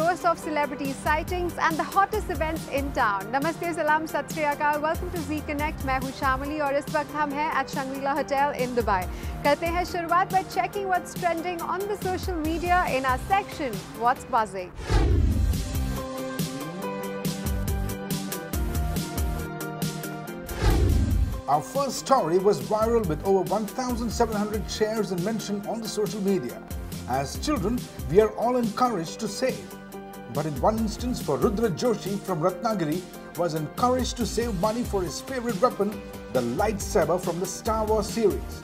dose of celebrity sightings and the hottest events in town. Namaste, salam, sat shri akal. Welcome to Zee Connect. मैं हूँ शामिली और इस वक्त हम हैं at Shangri-La Hotel in Dubai. करते हैं शुरुआत by checking what's trending on the social media in our section What's Buzzing. Our first story was viral with over 1,700 shares and mention on the social media. As children, we are all encouraged to save. But in one instance, for Rudra Joshi from Ratnagiri was encouraged to save money for his favorite weapon, the lightsaber from the Star Wars series.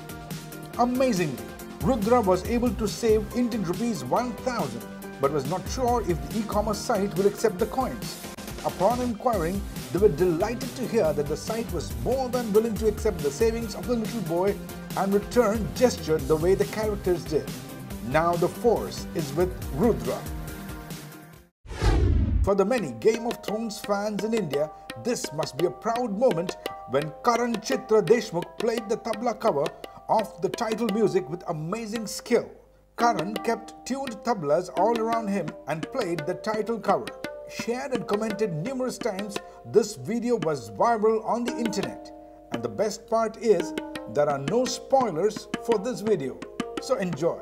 Amazingly, Rudra was able to save Indian rupees 1,000 but was not sure if the e-commerce site will accept the coins. Upon inquiring, they were delighted to hear that the site was more than willing to accept the savings of the little boy and return gestured the way the characters did. Now the force is with Rudra. For the many Game of Thrones fans in India, this must be a proud moment when Karan Chitra Deshmukh played the tabla cover of the title music with amazing skill. Karan kept tuned tablas all around him and played the title cover. Shared and commented numerous times, this video was viral on the internet. And the best part is, there are no spoilers for this video. So enjoy.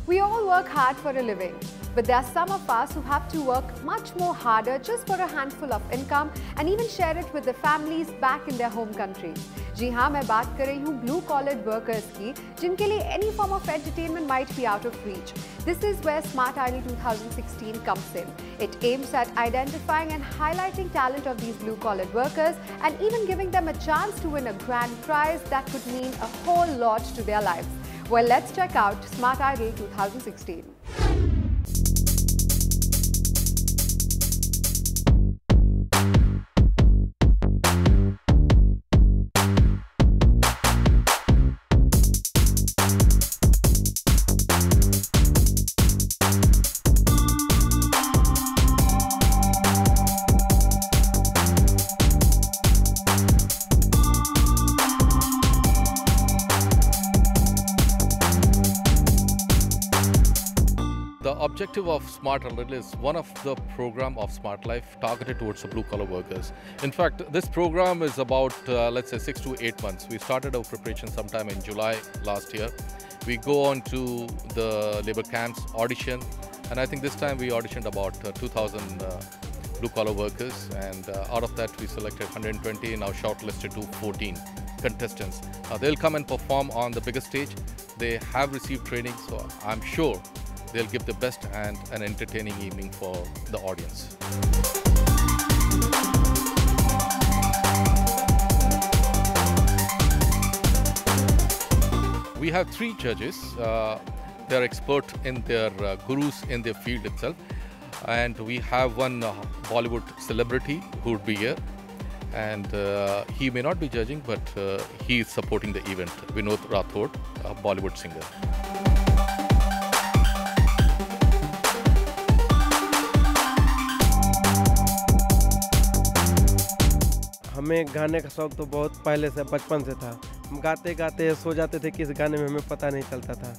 We all work hard for a living, but there are some of us who have to work much more harder just for a handful of income and even share it with their families back in their home countries. जी हाँ, मैं बात कर रही हूँ blue-collar workers की, जिनके लिए any form of entertainment might be out of reach. This is where Smart Idol 2016 comes in. It aims at identifying and highlighting talent of these blue-collar workers and even giving them a chance to win a grand prize that could mean a whole lot to their lives. Well, let's check out Smart Idol 2016. The objective of Smart Idol is one of the program of Smart Life targeted towards the blue-collar workers. In fact, this program is about, let's say, 6 to 8 months. We started our preparation sometime in July last year. We go on to the labor camps, audition, and I think this time we auditioned about 2,000 blue-collar workers, and out of that we selected 120, now shortlisted to 14 contestants. They'll come and perform on the biggest stage. They have received training, so I'm sure they'll give the best and an entertaining evening for the audience. We have 3 judges. They are expert in their gurus in their field itself. And we have one Bollywood celebrity who would be here. And he may not be judging, but he is supporting the event. Vinod Rathod, a Bollywood singer. हमें गाने का शौक तो बहुत पहले से बचपन से था। हम गाते गाते सो जाते थे कि इस गाने में हमें पता नहीं चलता था,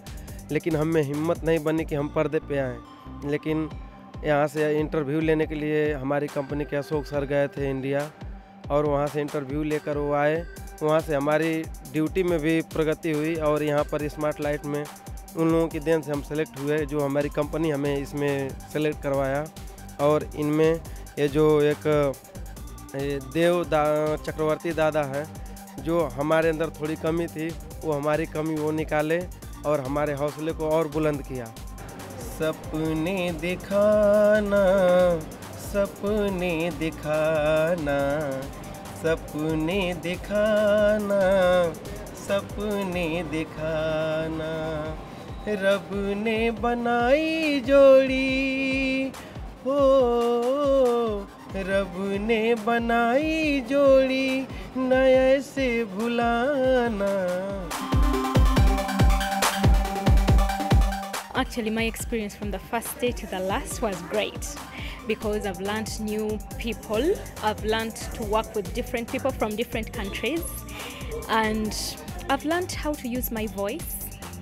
लेकिन हमें हिम्मत नहीं बनी कि हम पर्दे पे आएँ। लेकिन यहाँ से इंटरव्यू लेने के लिए हमारी कंपनी के अशोक सर गए थे इंडिया, और वहाँ से इंटरव्यू लेकर वो आए। वहाँ से हमारी ड्यूटी में भी प्रगति हुई और यहाँ पर स्मार्ट लाइट में उन लोगों की देन से हम सेलेक्ट हुए, जो हमारी कंपनी हमें इसमें सेलेक्ट करवाया। और इनमें ये जो एक चक्रवर्ती दादा है, जो हमारे अंदर थोड़ी कमी थी, वो हमारी कमी वो निकाले और हमारे हौसले को और बुलंद किया। सपने दिखाना, सपने दिखाना, सपने दिखाना, सपने दिखाना, रब ने बनाई जोड़ी हो, रब ने बनाई जोड़ी न ऐसे भुलाना। Actually, my experience from the first day to the last was great because I've learned new people. I've learned to work with different people from different countries, and I've learned how to use my voice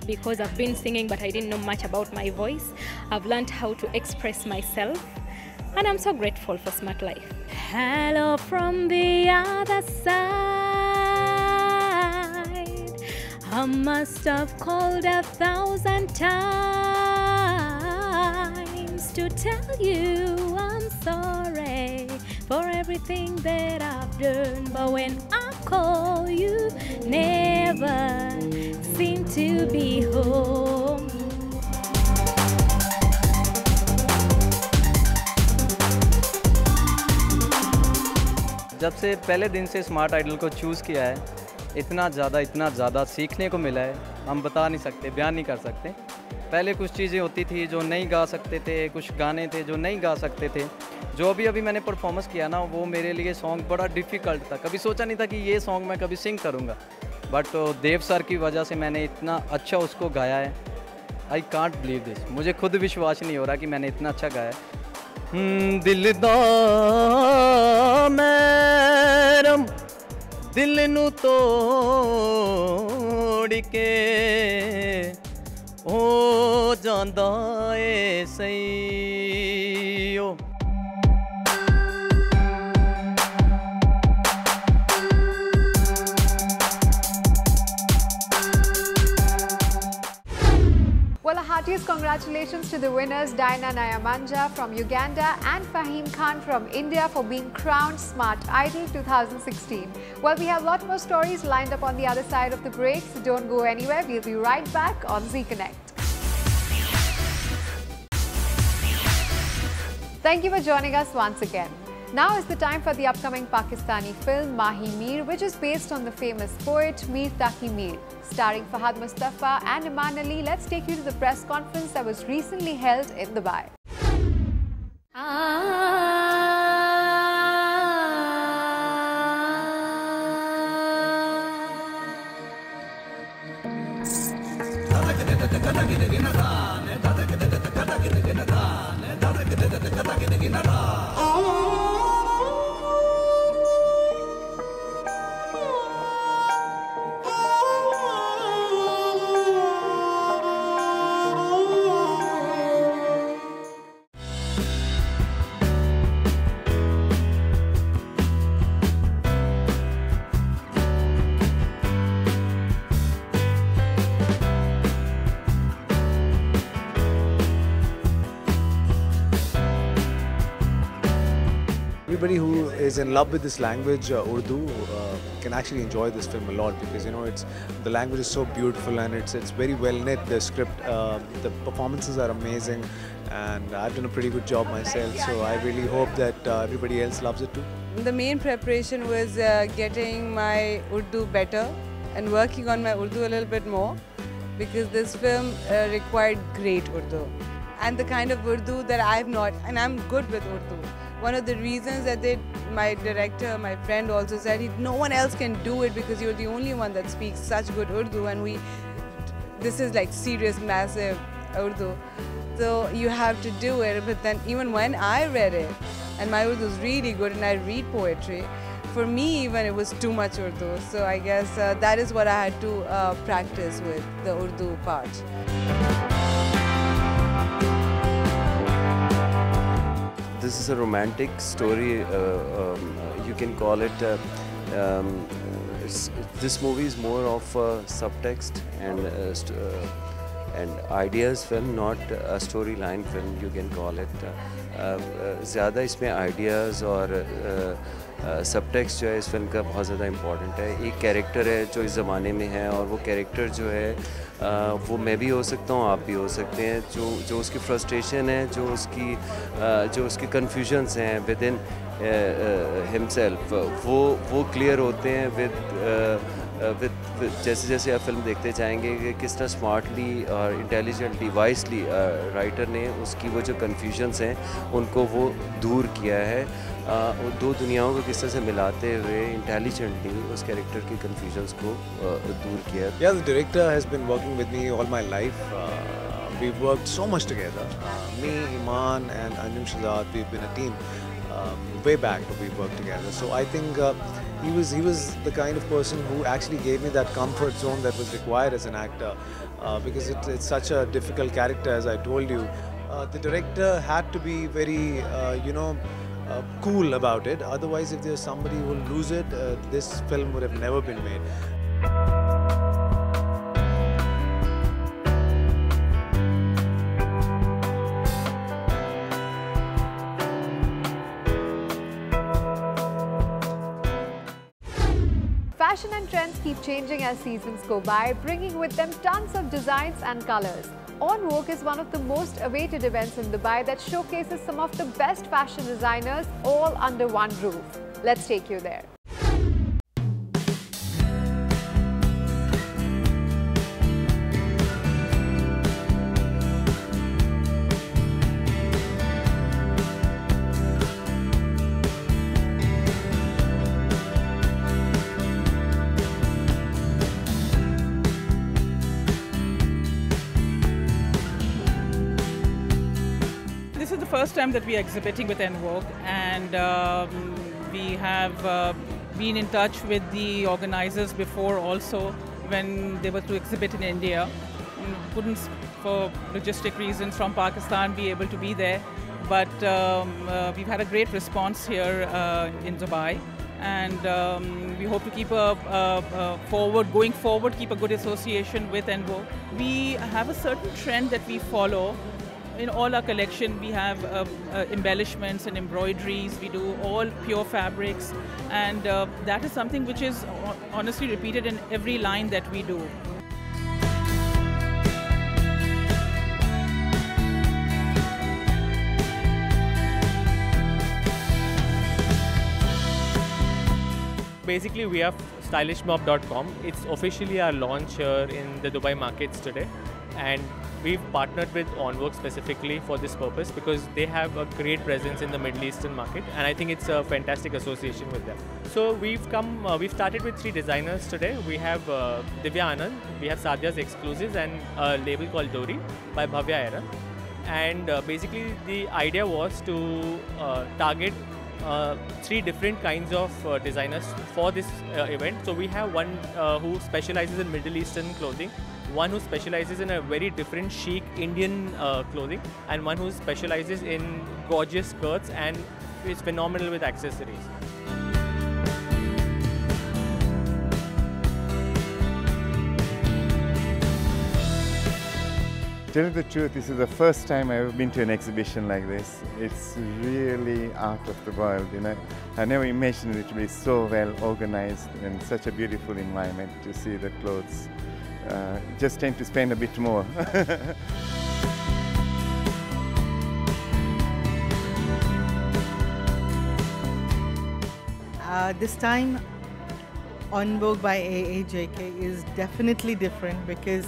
because I've been singing but I didn't know much about my voice. I've learned how to express myself, and I'm so grateful for Smart Life. Hello from the other side. I must have called 1,000 times to tell you I'm sorry for everything that I've done. But when I call you, never seem to be home. जब से पहले दिन से smart idol को choose किया है, इतना ज़्यादा सीखने को मिला है, हम बता नहीं सकते, बयान नहीं कर सकते। पहले कुछ चीज़ें होती थी जो नहीं गा सकते थे, कुछ गाने थे जो नहीं गा सकते थे। जो अभी मैंने परफॉर्मेंस किया ना, वो मेरे लिए सॉन्ग बड़ा डिफ़िकल्ट था। कभी सोचा नहीं था कि ये सॉन्ग मैं कभी सिंग करूँगा, बट देव सर की वजह से मैंने इतना अच्छा उसको गाया है। आई कांट बिलीव दिस, मुझे खुद विश्वास नहीं हो रहा कि मैंने इतना अच्छा गाया है। दिल दा मैरम दिल नू तोड़ के ओ जांदा ए सही ओ। Well, a heartiest congratulations to the winners Diana Nayamanja from Uganda and Fahim Khan from India for being crowned Smart Idol 2016. Well, we have a lot more stories lined up on the other side of the break, so don't go anywhere. We'll be right back on Zee Connect. Thank you for joining us once again. Now is the time for the upcoming Pakistani film Mahi Mir, which is based on the famous poet Mir Taqi Mir. Starring Fahad Mustafa and Iman Ali, let's take you to the press conference that was recently held in Dubai. Everybody who is in love with this language, Urdu, can actually enjoy this film a lot because the language is so beautiful and it's very well knit. The script, the performances are amazing, and I've done a pretty good job myself. So I really hope that everybody else loves it too. The main preparation was getting my Urdu better and working on my Urdu a little bit more because this film required great Urdu and the kind of Urdu that I've not, and I'm good with Urdu. One of the reasons that my director, my friend also said, no one else can do it because you're the only one that speaks such good Urdu, and this is like serious, massive Urdu. So you have to do it. But then even when I read it, and my Urdu is really good and I read poetry, for me even it was too much Urdu. So I guess that is what I had to practice with the Urdu part. This is a romantic story, you can call it. This movie is more of subtext and and ideas film, not a storyline film, you can call it. ज़्यादा इसमें ideas और subtext जो है इस film का बहुत ज़्यादा important है. एक कैरेक्टर है जो इस ज़माने में है, और वो कैरेक्टर जो है वो मैं भी हो सकता हूँ, आप भी हो सकते हैं. जो उसकी फ्रस्ट्रेशन है, जो उसके कन्फ्यूजन्स हैं विद इन हिमसेल्फ, वो क्लियर होते हैं विद जैसे जैसे आप फिल्म देखते जाएंगे कि किस तरह स्मार्टली और इंटेलिजेंटली वाइसली राइटर ने उसकी वो जो कन्फ्यूजन्स हैं उनको वो दूर किया है. दो दुनियाओं को किस तरह से मिलाते हुए इंटेलिजेंटली उस कैरेक्टर की कन्फ्यूजन्स को दूर किया है. Yeah, the director has been working with me all my life. We've worked so much together. Me, Iman and Anjum Shahzad, we've been a team way back when we worked together. So I think he was the kind of person who actually gave me that comfort zone that was required as an actor, because it's such a difficult character, as I told you. The director had to be very, cool about it. Otherwise, if there's somebody who will lose it, this film would have never been made. Fashion and trends keep changing as seasons go by, bringing with them tons of designs and colors. Envogue is one of the most awaited events in Dubai that showcases some of the best fashion designers all under one roof. Let's take you there. This is the first time that we are exhibiting with Envogue, and we have been in touch with the organizers before also when they were to exhibit in India. Couldn't, for logistic reasons from Pakistan, be able to be there, but we've had a great response here in Dubai, and we hope to keep going forward, keep a good association with Envogue. We have a certain trend that we follow. In all our collection, we have embellishments and embroideries. We do all pure fabrics, and that is something which is honestly repeated in every line that we do. Basically, we have stylishmob.com. It's officially our launch here in the Dubai markets today, and we've partnered with Envogue specifically for this purpose because they have a great presence in the Middle Eastern market, and I think it's a fantastic association with them. So we've started with 3 designers today. We have Divya Anand, we have Sadhya's Exclusives, and a label called Dori by Bhavya Era. And basically the idea was to target 3 different kinds of designers for this event. So we have one who specializes in Middle Eastern clothing, one who specializes in a very different chic Indian clothing, and one who specializes in gorgeous skirts and is phenomenal with accessories. To tell you the truth, this is the first time I've ever been to an exhibition like this. It's really out of the world, you know. I never imagined it to be so well organized and such a beautiful environment to see the clothes. Just tend to spend a bit more. This time, Envogue by AAJK is definitely different because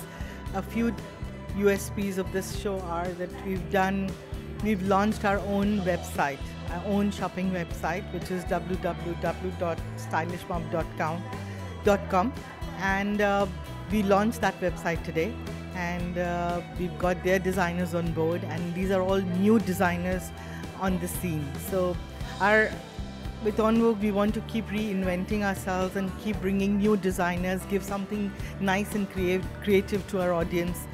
a few USPs of this show are that we've launched our own website, our own shopping website, which is www.stylishmob.com, and we launched that website today, and we've got their designers on board, and these are all new designers on the scene. So with Envogue, we want to keep reinventing ourselves and keep bringing new designers, give something nice and creative to our audience.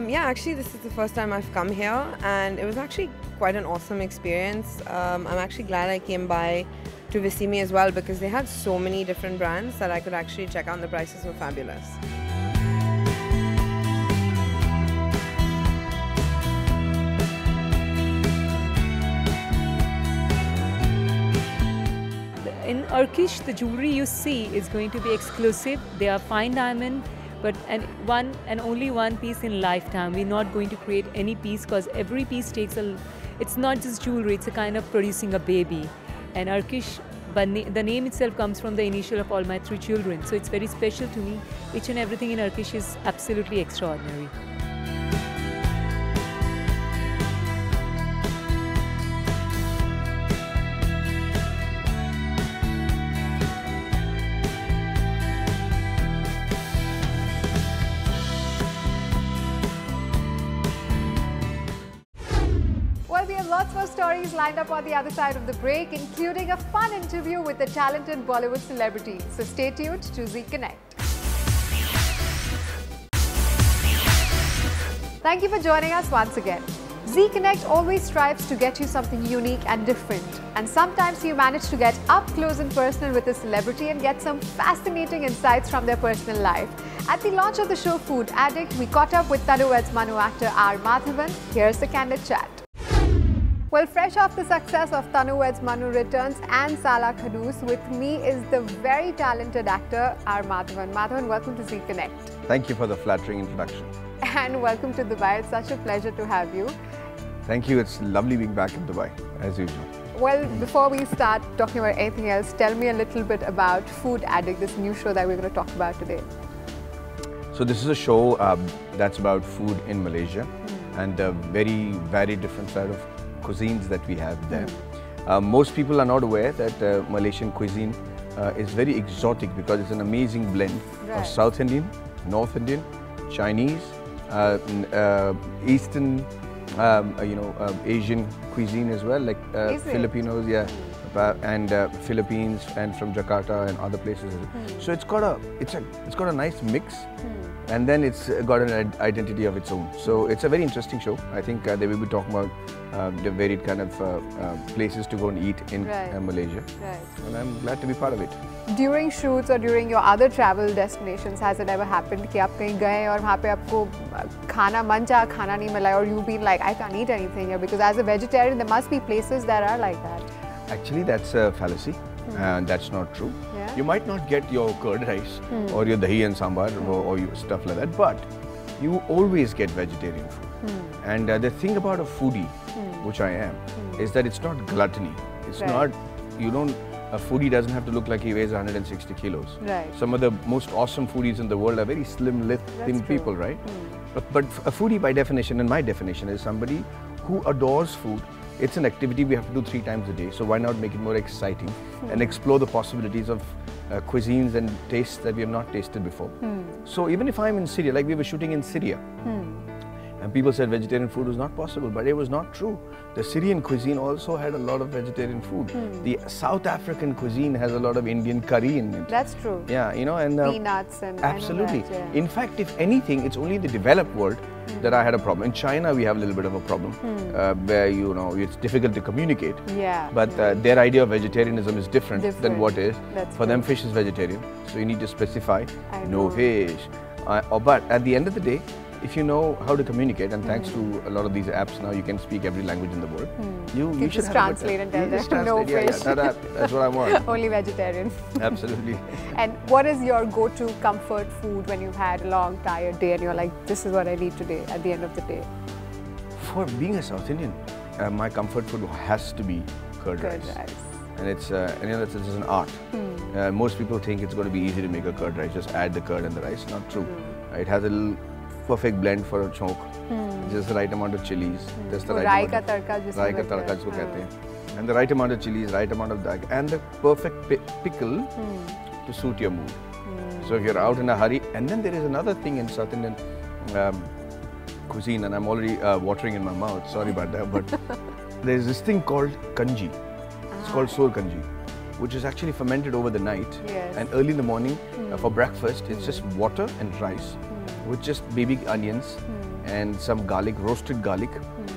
Yeah, actually this is the first time I've come here, and it was actually quite an awesome experience. I'm actually glad I came by to Visimi as well, because they had so many different brands that I could actually check out, and the prices were fabulous. In Turkish, the jewelry you see is going to be exclusive. They are fine diamond, but only one piece in lifetime. We're not going to create any piece because every piece takes it's not just jewelry, it's a kind of producing a baby. And Turkish, the name itself comes from the initial of all my 3 children. So it's very special to me. Each and everything in Turkish is absolutely extraordinary. Well, we have lots more stories lined up on the other side of the break, including a fun interview with a talented Bollywood celebrity. So stay tuned to Zee Connect. Thank you for joining us once again. Zee Connect always strives to get you something unique and different. And sometimes you manage to get up close and personal with a celebrity and get some fascinating insights from their personal life. At the launch of the show Foodaddict, we caught up with Tanu Weds Manu actor R Madhavan. Here's the candid chat. Well, fresh off the success of Tanu Weds Manu Returns and Sala Khadoos, with me is the very talented actor R Madhavan. Madhavan, welcome to Zee Connect. Thank you for the flattering introduction. And welcome to Dubai. It's such a pleasure to have you. Thank you. It's lovely being back in Dubai, as usual. Well, before we start talking about anything else, tell me a little bit about Foodaddict, this new show that we're going to talk about today. So this is a show that's about food in Malaysia and a very, very different side of cuisines that we have there. Most people are not aware that Malaysian cuisine is very exotic because it's an amazing blend of South Indian, North Indian, Chinese, Eastern, Asian cuisine as well, like Filipinos, and Philippines, and from Jakarta and other places. So it's got a nice mix. And then it's got an identity of its own. So it's a very interesting show. I think they will be talking about the varied kind of places to go and eat in Malaysia. And I'm glad to be part of it. During shoots or during your other travel destinations, has it ever happened कि आप कहीं गए और वहाँ पे आपको खाना मन चाहा खाना नहीं मिला, or you've been like, I can't eat anything here? Because as a vegetarian, there must be places that are like that. Actually, that's a fallacy. And that's not true. You might not get your curd rice or your dahi and sambar or stuff like that, but you always get vegetarian food. And the thing about a foodie, which I am, is that it's not gluttony. It's not, a foodie doesn't have to look like he weighs 160 kilos. Some of the most awesome foodies in the world are very slim, thin people, right? But a foodie by definition, and my definition, is somebody who adores food. It's an activity we have to do 3 times a day, so why not make it more exciting and explore the possibilities of cuisines and tastes that we have not tasted before. So even if I'm in Syria, like we were shooting in Syria, and people said vegetarian food was not possible, but it was not true. The Syrian cuisine also had a lot of vegetarian food. The South African cuisine has a lot of Indian curry in it. That's true. Yeah, and peanuts and absolutely. That, In fact, if anything, it's only the developed world that I had a problem. In China, we have a little bit of a problem where it's difficult to communicate. But their idea of vegetarianism is different. Than what is. For them, fish is vegetarian, so you need to specify no fish. But at the end of the day, if you know how to communicate, and thanks to a lot of these apps now, you can speak every language in the world. You should just translate and tell them no fish. That's what I want. Only vegetarian. Absolutely. And what is your go-to comfort food when you've had a long, tired day and you're like, this is what I need today at the end of the day? For being a South Indian, my comfort food has to be curd rice. And it's an art. Most people think it's going to be easy to make a curd rice. Just add the curd and the rice. Not true. It has a little perfect blend for a chonk. Just the right amount of chilies. Just the right amount of rai ka tadka jisko kehte hain. And the right amount of chilies, right amount of that, and the perfect pickle to suit your mood. So if you're out in a hurry, and then there is another thing in South Indian cuisine, and I'm already watering in my mouth. Sorry about that, but there's this thing called kanji. It's called sour kanji, which is actually fermented over the night. And early in the morning for breakfast, it's just water and rice with just baby onions and some garlic, roasted garlic,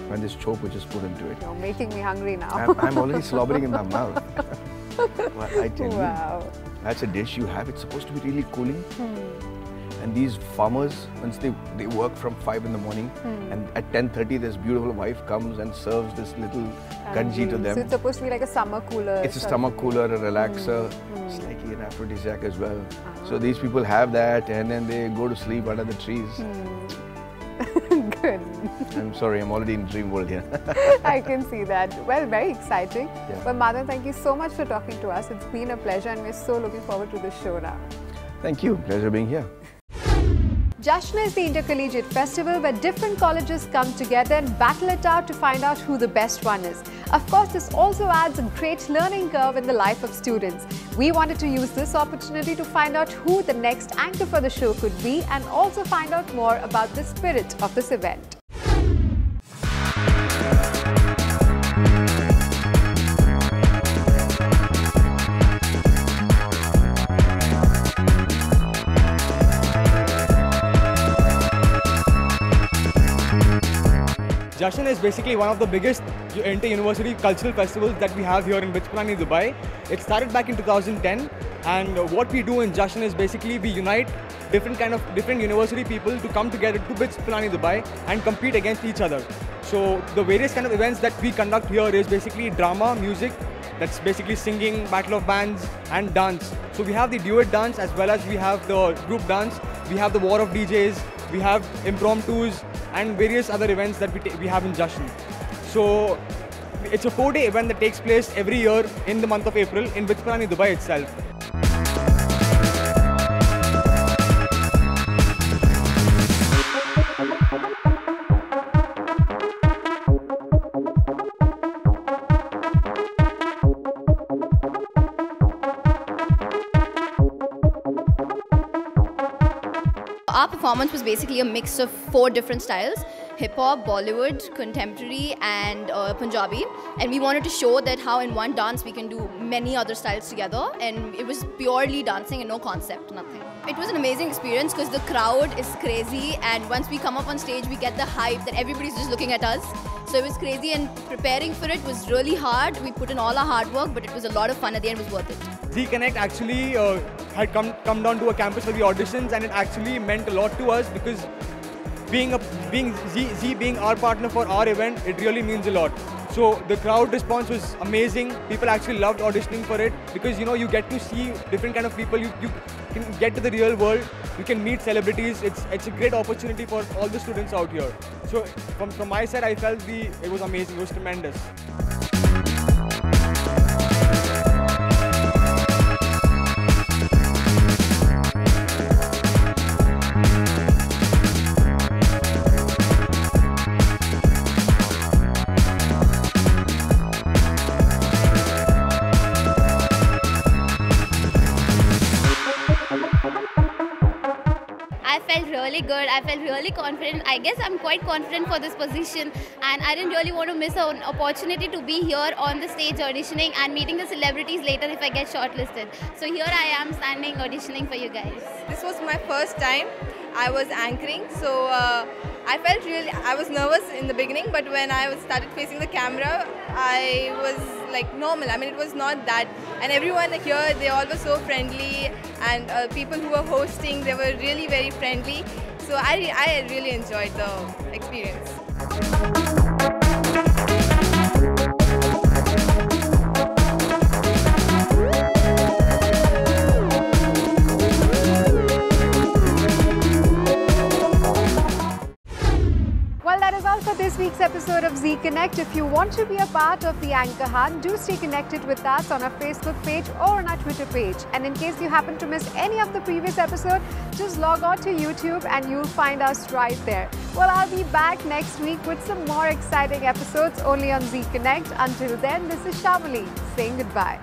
and this choke which is put into it. You're making me hungry now. I'm already slobbering in my mouth. Well, I tell you, that's a dish you have. It's supposed to be really cooling. And these farmers, once they work from 5 in the morning, and at 10:30 this beautiful wife comes and serves this little kanji to them. So it's supposed to be like a summer cooler. It's a stomach cooler, a relaxer, slightly an aphrodisiac as well. So these people have that, and then they go to sleep under the trees. Good. I'm sorry, I'm already in dream world here. I can see that. Well, very exciting. Yeah. Well, Madhavan, thank you so much for talking to us. It's been a pleasure, and we're so looking forward to the show now. Thank you. Pleasure being here. Jashn is the intercollegiate festival where different colleges come together and battle it out to find out who the best one is. Of course, this also adds a great learning curve in the life of students. We wanted to use this opportunity to find out who the next anchor for the show could be and also find out more about the spirit of this event. Jashn is basically one of the biggest inter-university cultural festivals that we have here in Bits Pilani, Dubai. It started back in 2010, and what we do in Jashn is basically we unite different university people to come together to Bits Pilani, Dubai and compete against each other. So the various kind of events that we conduct here is basically drama, music, that's basically singing, battle of bands and dance. So we have the duet dance as well as we have the group dance, we have the war of DJs, we have impromptus and various other events that we have in Jashn. So it's a 4-day event that takes place every year in the month of April in Bits Pilani, Dubai itself. Our performance was basically a mix of 4 different styles: hip-hop, Bollywood, contemporary and Punjabi. And we wanted to show that how in one dance we can do many other styles together, and it was purely dancing and no concept, nothing. It was an amazing experience because the crowd is crazy, and once we come up on stage we get the hype that everybody's just looking at us. So it was crazy, and preparing for it was really hard. We put in all our hard work, but it was a lot of fun. At the end, it was worth it. Zee Connect actually had come down to a campus for the auditions, and it actually meant a lot to us because Zee being our partner for our event, it really means a lot. So the crowd response was amazing. People actually loved auditioning for it because you get to see different kind of people. You can get to the real world. You can meet celebrities. It's a great opportunity for all the students out here. So from my side, I felt it was amazing. It was tremendous. Really good. I felt really confident. I guess I'm quite confident for this position, and I didn't really want to miss an opportunity to be here on the stage auditioning and meeting the celebrities later if I get shortlisted. So here I am standing auditioning for you guys. This was my first time I was anchoring, so I was nervous in the beginning, but when I started facing the camera, I was like normal. I mean, it was not that. And everyone here, they all were so friendly, and people who were hosting, they were really very friendly. So I really enjoyed the experience. Well, that is all for this week's episode of Zee Connect. If you want to be a part of the Anchor Hunt, do stay connected with us on our Facebook page or on our Twitter page. And in case you happen to miss any of the previous episode, just log on to YouTube and you'll find us right there. Well, I'll be back next week with some more exciting episodes only on Zee Connect. Until then, this is Shamali saying goodbye.